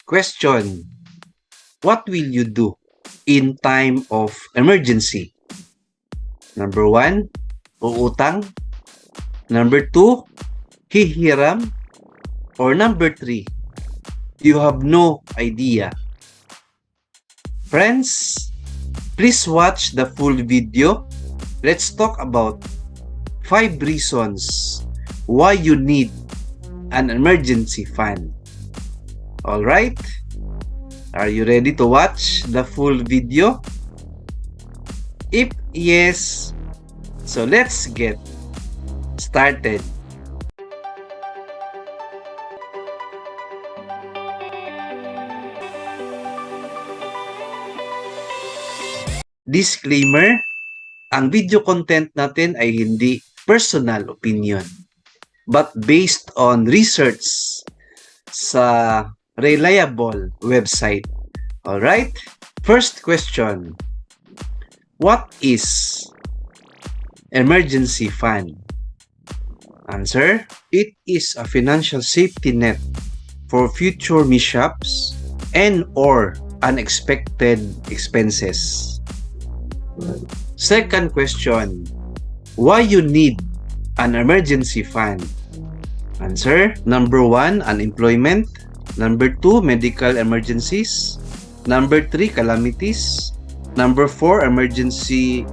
Question: what will you do in time of emergency? Number 1, uutang. Number 2, hihiram. Or number 3, you have no idea. Friends, please watch the full video. Let's talk about 5 reasons why you need an emergency fund. Alright? Are you ready to watch the full video? If yes, so let's get started. Disclaimer, ang video content natin ay hindi personal opinion but based on research sa reliable website. Alright? First question. What is emergency fund? Answer, it is a financial safety net for future mishaps and or unexpected expenses. Second question, why you need an emergency fund? Answer, number 1, unemployment. Number 2, medical emergencies. Number 3, calamities. Number 4, emergency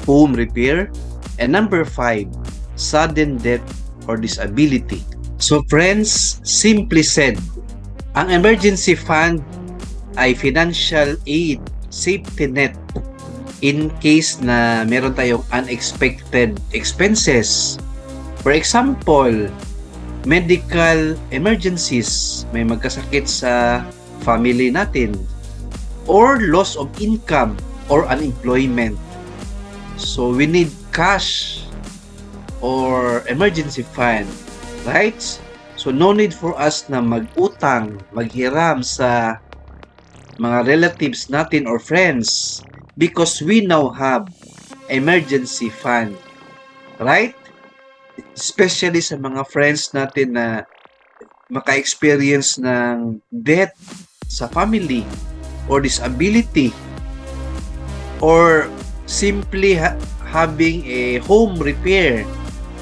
home repair. And number 5, sudden death or disability. So friends, simply said, ang emergency fund ay financial aid, safety net in case na meron tayong unexpected expenses. For example, medical emergencies, may magkasakit sa family natin, or loss of income or unemployment. So we need cash or emergency fund, right? So no need for us na mag-utang, maghiram sa mga relatives natin or friends because we now have emergency fund, right? Especially sa mga friends natin na maka-experience ng death sa family or disability or simply having a home repair,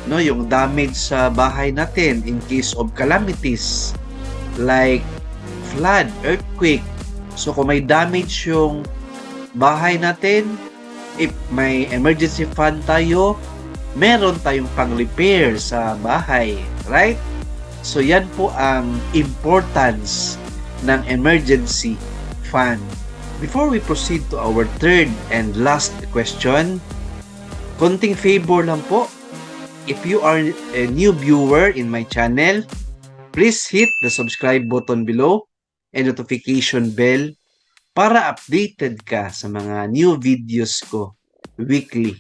no, yung damage sa bahay natin in case of calamities like flood, earthquake. So kung may damage yung bahay natin, if may emergency fund tayo, meron tayong pang-repair sa bahay, right? So yan po ang importance ng emergency fund. Before we proceed to our third and last question, konting favor lang po. If you are a new viewer in my channel, please hit the subscribe button below and notification bell para updated ka sa mga new videos ko weekly.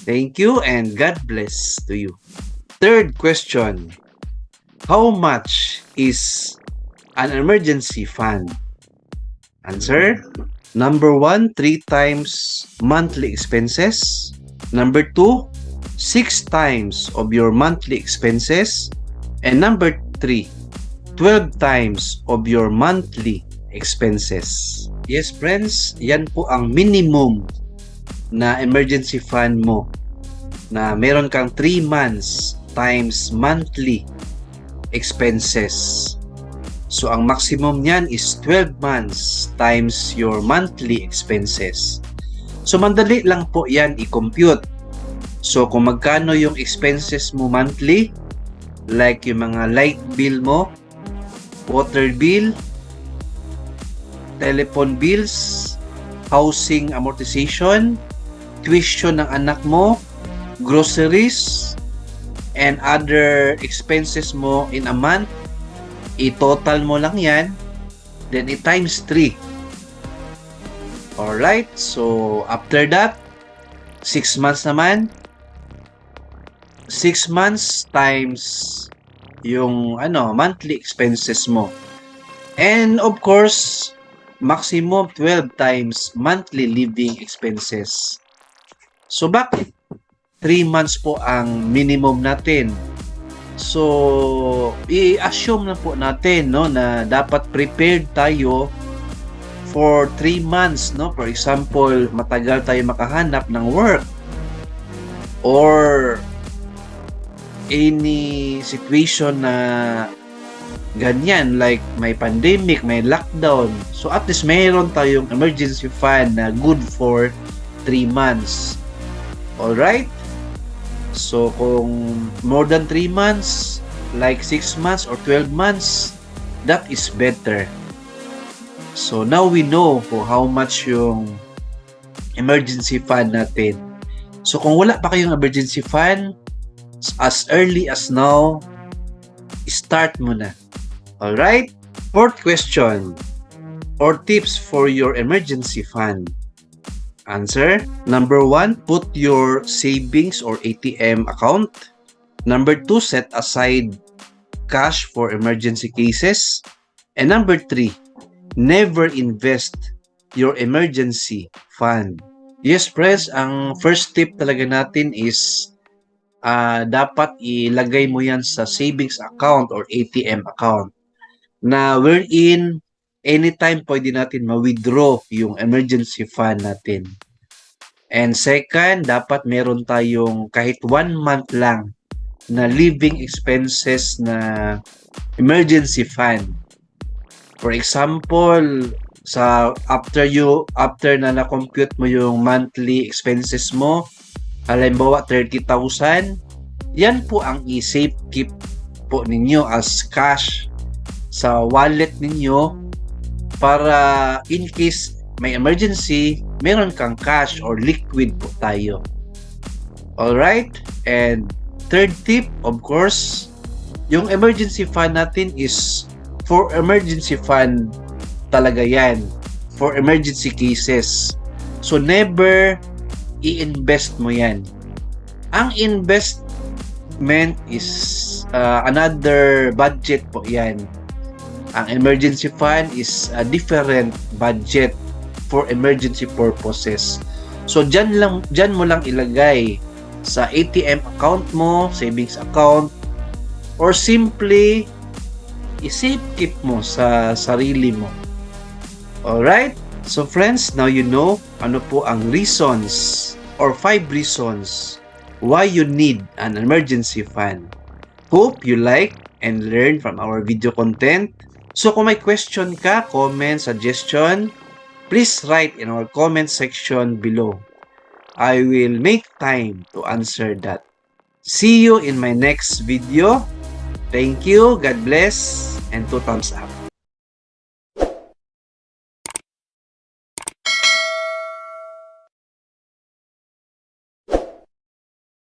Thank you and God bless to you. Third question. How much is an emergency fund? Answer. Number 1, 3 times monthly expenses. Number 2, 6 times of your monthly expenses. And number 3, 12 times of your monthly expenses. Yes friends, yan po ang minimum na emergency fund mo, na meron kang 3 months times monthly expenses. So ang maximum niyan is 12 months times your monthly expenses. So mandali lang po yan i-compute. So kung magkano yung expenses mo monthly, like yung mga light bill mo, water bill, telephone bills, housing amortization, tuition ng anak mo, groceries, and other expenses mo in a month, i-total mo lang yan, then i-times 3. Alright, so after that, 6 months naman, 6 months times yung monthly expenses mo. And of course, maximum 12 times monthly living expenses. So bakit 3 months po ang minimum natin? So, i-assume na po natin, no, na dapat prepared tayo for 3 months, no? For example, matagal tayo makahanap ng work or any situation na ganyan, like may pandemic, may lockdown. So at least mayroon tayong emergency fund na good for 3 months. Alright? So kung more than 3 months, like 6 months or 12 months, that is better. So now we know kung how much yung emergency fund natin. So kung wala pa kayong emergency fund, as early as now, start mo na. Alright? Fourth question, or tips for your emergency fund. Answer, number 1, put your savings or ATM account. Number 2, set aside cash for emergency cases. And number 3, never invest your emergency fund. Yes, friends, ang first tip talaga natin is dapat ilagay mo yan sa savings account or ATM account na wherein anytime pwede natin ma-withdraw yung emergency fund natin. And second, dapat meron tayong kahit 1 month lang na living expenses na emergency fund. For example, after na na-compute mo yung monthly expenses mo, halimbawa 30,000, yan po ang i-safe keep po ninyo as cash sa wallet ninyo para in case may emergency, meron kang cash or liquid po tayo. Alright? And third tip, of course, yung emergency fund natin is for emergency fund talaga yan. For emergency cases. So, never i-invest mo yan. Ang investment is another budget po yan. Ang emergency fund is a different budget for emergency purposes. So, dyan mo lang ilagay sa ATM account mo, savings account, or simply i-safe keep mo sa sarili mo. Alright? So friends, now you know ano po ang reasons or 5 reasons why you need an emergency fund. Hope you like and learn from our video content. So kung may question ka, comment, suggestion, please write in our comment section below. I will make time to answer that. See you in my next video. Thank you, God bless, and 2 thumbs up.